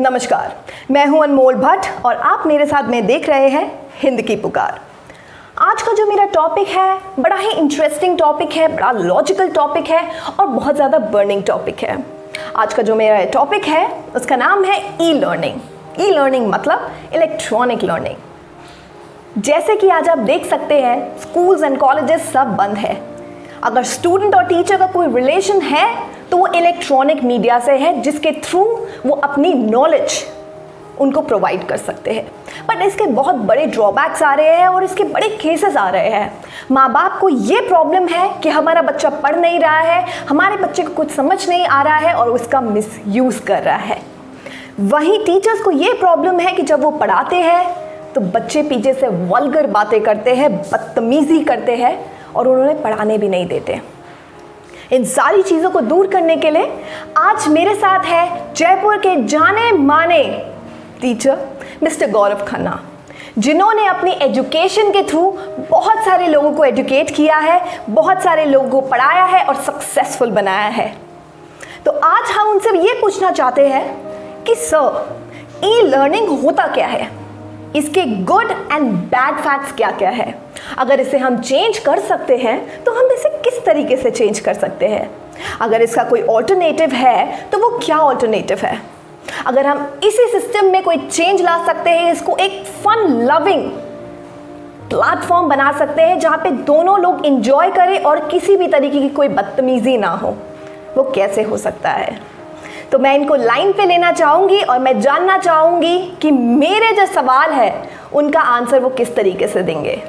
नमस्कार, मैं हूं अनमोल भट्ट और आप मेरे साथ में देख रहे हैं हिंद की पुकार। आज का जो मेरा टॉपिक है बड़ा ही इंटरेस्टिंग टॉपिक है, बड़ा लॉजिकल टॉपिक है और बहुत ज़्यादा बर्निंग टॉपिक है। आज का जो मेरा टॉपिक है उसका नाम है ई लर्निंग। ई लर्निंग मतलब इलेक्ट्रॉनिक लर्निंग। जैसे कि आज आप देख सकते हैं स्कूल्स एंड कॉलेजेस सब बंद है। अगर स्टूडेंट और टीचर का कोई रिलेशन है तो वो इलेक्ट्रॉनिक मीडिया से है, जिसके थ्रू वो अपनी नॉलेज उनको प्रोवाइड कर सकते हैं। बट इसके बहुत बड़े ड्रॉबैक्स आ रहे हैं और इसके बड़े केसेस आ रहे हैं। माँ बाप को ये प्रॉब्लम है कि हमारा बच्चा पढ़ नहीं रहा है, हमारे बच्चे को कुछ समझ नहीं आ रहा है और उसका मिसयूज़ कर रहा है। वहीं टीचर्स को ये प्रॉब्लम है कि जब वो पढ़ाते हैं तो बच्चे पीछे से वल्गर बातें करते हैं, बदतमीजी करते हैं और उन्होंने पढ़ाने भी नहीं देते। इन सारी चीज़ों को दूर करने के लिए आज मेरे साथ है जयपुर के जाने माने टीचर मिस्टर गौरव खन्ना, जिन्होंने अपनी एजुकेशन के थ्रू बहुत सारे लोगों को एजुकेट किया है, बहुत सारे लोगों को पढ़ाया है और सक्सेसफुल बनाया है। तो आज हम उनसे ये पूछना चाहते हैं कि सर, ई लर्निंग होता क्या है, इसके गुड एंड बैड फैक्ट्स क्या क्या है, अगर इसे हम चेंज कर सकते हैं तो हम इसे किस तरीके से चेंज कर सकते हैं, अगर इसका कोई ऑल्टरनेटिव है तो वो क्या ऑल्टरनेटिव है, अगर हम इसी सिस्टम में कोई चेंज ला सकते हैं, इसको एक फन लविंग प्लेटफॉर्म बना सकते हैं जहाँ पे दोनों लोग एंजॉय करें और किसी भी तरीके की कोई बदतमीजी ना हो, वो कैसे हो सकता है। तो मैं इनको लाइन पे लेना चाहूँगी और मैं जानना चाहूँगी कि मेरे जो सवाल है उनका आंसर वो किस तरीके से देंगे।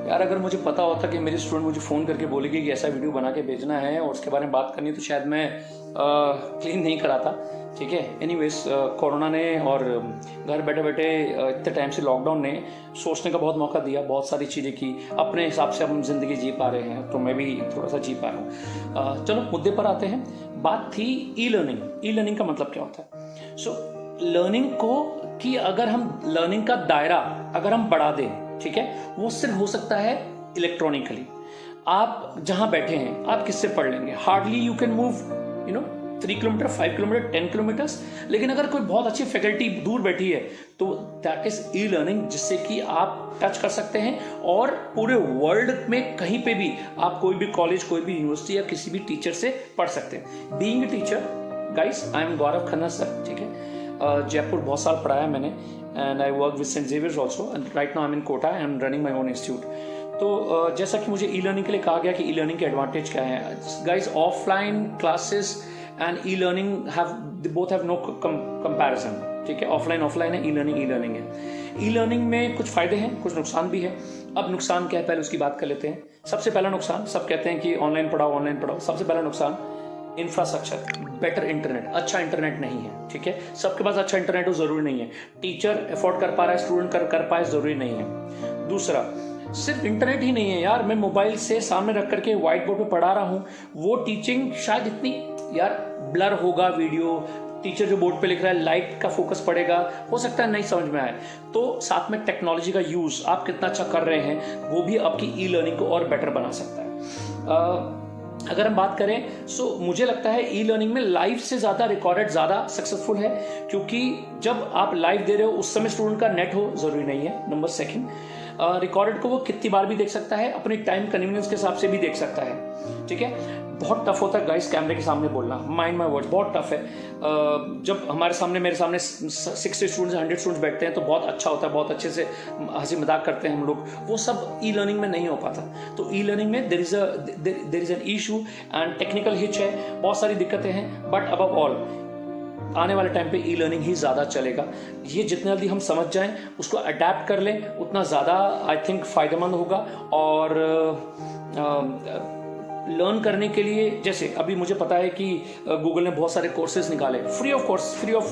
यार, अगर मुझे पता होता कि मेरी स्टूडेंट मुझे फ़ोन करके बोलेगी कि ऐसा वीडियो बना के भेजना है और उसके बारे में बात करनी है, तो शायद मैं क्लीन नहीं कराता। ठीक है। एनीवेज, कोरोना ने और घर बैठे बैठे इतने टाइम से लॉकडाउन ने सोचने का बहुत मौका दिया, बहुत सारी चीज़ें की। अपने हिसाब से हम ज़िंदगी जी पा रहे हैं, तो मैं भी थोड़ा सा जी पा रहा हूँ। चलो मुद्दे पर आते हैं। बात थी ई लर्निंग। ई लर्निंग का मतलब क्या होता है? सो लर्निंग को कि अगर हम लर्निंग का दायरा अगर हम बढ़ा दें, ठीक है, वो सिर्फ हो सकता है इलेक्ट्रॉनिकली। आप जहां बैठे हैं आप किससे पढ़ लेंगे? Hardly you can move 3 kilometre, 5 kilometre, 10 kilometres. लेकिन अगर कोई बहुत अच्छी फैकल्टी दूर बैठी है तो दैट इज ई लर्निंग, जिससे कि आप टच कर सकते हैं और पूरे वर्ल्ड में कहीं पे भी आप कोई भी कॉलेज, कोई भी यूनिवर्सिटी या किसी भी टीचर से पढ़ सकते हैं। Being a teacher, guys, I am Gaurav Khanna sir. ठीक है। जयपुर बहुत साल पढ़ाया मैंने and I work with St. Xavier's also, and right now I'm in Kota and I'm running my own institute. तो जैसा कि मुझे ई लर्निंग के लिए कहा गया कि ई लर्निंग के एडवांटेज क्या है, guys, offline classes and e learning both have no comparison. ठीक है। ऑफलाइन है, ई लर्निंग है। ई लर्निंग में कुछ फायदे हैं, कुछ नुकसान भी है। अब नुकसान क्या है, पहले उसकी बात कर लेते हैं। सबसे पहला नुकसान, सब कहते हैं कि ऑनलाइन पढ़ाओ। सबसे पहला नुकसान, इंफ्रास्ट्रक्चर, बेटर इंटरनेट। अच्छा इंटरनेट नहीं है। ठीक है। सबके पास अच्छा इंटरनेट हो जरूरी नहीं है। टीचर अफोर्ड कर पा रहा है, स्टूडेंट कर पाए जरूरी नहीं है। दूसरा, सिर्फ इंटरनेट ही नहीं है यार, मैं मोबाइल से सामने रख करके व्हाइट बोर्ड पे पढ़ा रहा हूँ, वो टीचिंग शायद इतनी यार ब्लर होगा वीडियो। टीचर जो बोर्ड पे लिख रहा है, लाइट का फोकस पड़ेगा, हो सकता है नहीं समझ में आए। तो साथ में टेक्नोलॉजी का यूज आप कितना अच्छा कर रहे हैं, वो भी आपकी ई लर्निंग को और बेटर बना सकता है। अगर हम बात करें, सो मुझे लगता है ई लर्निंग में लाइव से ज़्यादा रिकॉर्डेड ज़्यादा सक्सेसफुल है, क्योंकि जब आप लाइव दे रहे हो उस समय स्टूडेंट का नेट हो जरूरी नहीं है। नंबर सेकंड, रिकॉर्डेड को वो कितनी बार भी देख सकता है, अपनी टाइम कन्वीनियंस के हिसाब से भी देख सकता है। ठीक है। बहुत टफ होता है गाइस कैमरे के सामने बोलना, माइंड माय वर्ड्स, बहुत टफ है। जब मेरे सामने 60 स्टूडेंट्स, 100 स्टूडेंट्स बैठते हैं तो बहुत अच्छा होता है, बहुत अच्छे से हंसी मजाक करते हैं हम लोग। वो सब ई लर्निंग में नहीं हो पाता। तो ई लर्निंग में there is an issue and technical hitch है, बहुत सारी दिक्कतें हैं। बट अबव ऑल, आने वाले टाइम पे ई लर्निंग ही ज़्यादा चलेगा। ये जितने जल्दी हम समझ जाएं, उसको अडेप्ट कर लें, उतना ज़्यादा आई थिंक फ़ायदेमंद होगा। और लर्न करने के लिए, जैसे अभी मुझे पता है कि गूगल ने बहुत सारे कोर्सेज निकाले, फ्री ऑफ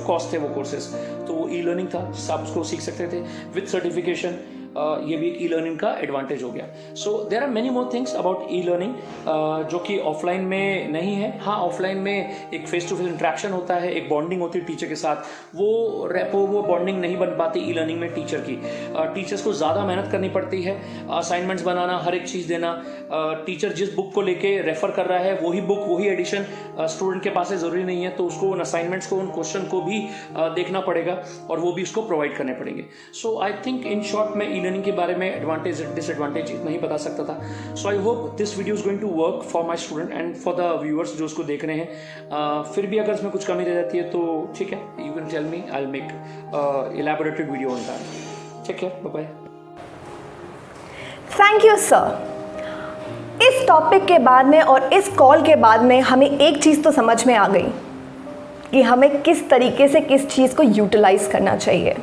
कॉस्ट थे वो कोर्सेज, तो वो ई लर्निंग था, आप उसको सीख सकते थे विद सर्टिफिकेशन। ये भी एक ई लर्निंग का एडवांटेज हो गया। So there are many more things about e learning जो कि ऑफलाइन में नहीं है। हाँ, ऑफलाइन में एक फेस टू फेस इंट्रैक्शन होता है, एक बॉन्डिंग होती है टीचर के साथ, वो बॉन्डिंग नहीं बन पाती ई लर्निंग में टीचर की। टीचर्स को ज़्यादा मेहनत करनी पड़ती है, असाइनमेंट्स बनाना, हर एक चीज़ देना। टीचर जिस बुक को लेके रेफर कर रहा है वही बुक वही एडिशन स्टूडेंट के पास है, ज़रूरी नहीं है, तो उसको उन असाइनमेंट्स को, उन क्वेश्चन को भी देखना पड़ेगा और वो भी उसको प्रोवाइड करने पड़ेंगे। सो आई थिंक इन शॉर्ट मैं ई लर्निंग के बारे में एडवांटेज डिसएडवांटेज इतना ही बता सकता था। So I hope this video is going to work for my student and for the viewers जो उसको देख रहे हैं। फिर भी अगर इसमें कुछ कमी रह जाती है तो ठीक है, you can tell me, I will make elaborated video on that. Take care, bye bye. Thank you sir. इस टॉपिक के बाद में और इस कॉल के बाद में हमें एक चीज़ तो समझ में आ गई कि हमें किस तरीके से किस चीज़ को यूटिलाइज करना चाहिए।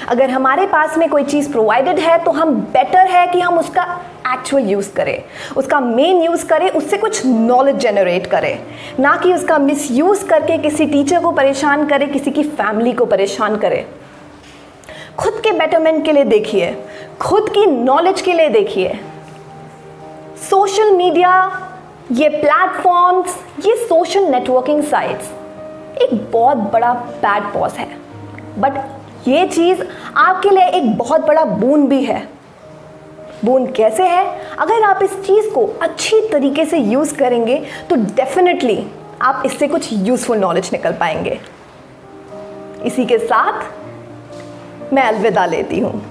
अगर हमारे पास में कोई चीज़ प्रोवाइडेड है तो हम बेटर है कि हम उसका एक्चुअल यूज़ करें, उसका मेन यूज़ करें, उससे कुछ नॉलेज जनरेट करें, ना कि उसका मिसयूज़ करके किसी टीचर को परेशान करें, किसी की फैमिली को परेशान करें। खुद के बेटरमेंट के लिए देखिए, खुद की नॉलेज के लिए देखिए। सोशल मीडिया, ये प्लेटफॉर्म्स, ये सोशल नेटवर्किंग साइट्स एक बहुत बड़ा बैड पॉज है, बट ये चीज़ आपके लिए एक बहुत बड़ा बून भी है। बून कैसे है? अगर आप इस चीज़ को अच्छी तरीके से यूज़ करेंगे तो डेफिनेटली आप इससे कुछ यूज़फुल नॉलेज निकल पाएंगे। इसी के साथ मैं अलविदा लेती हूँ।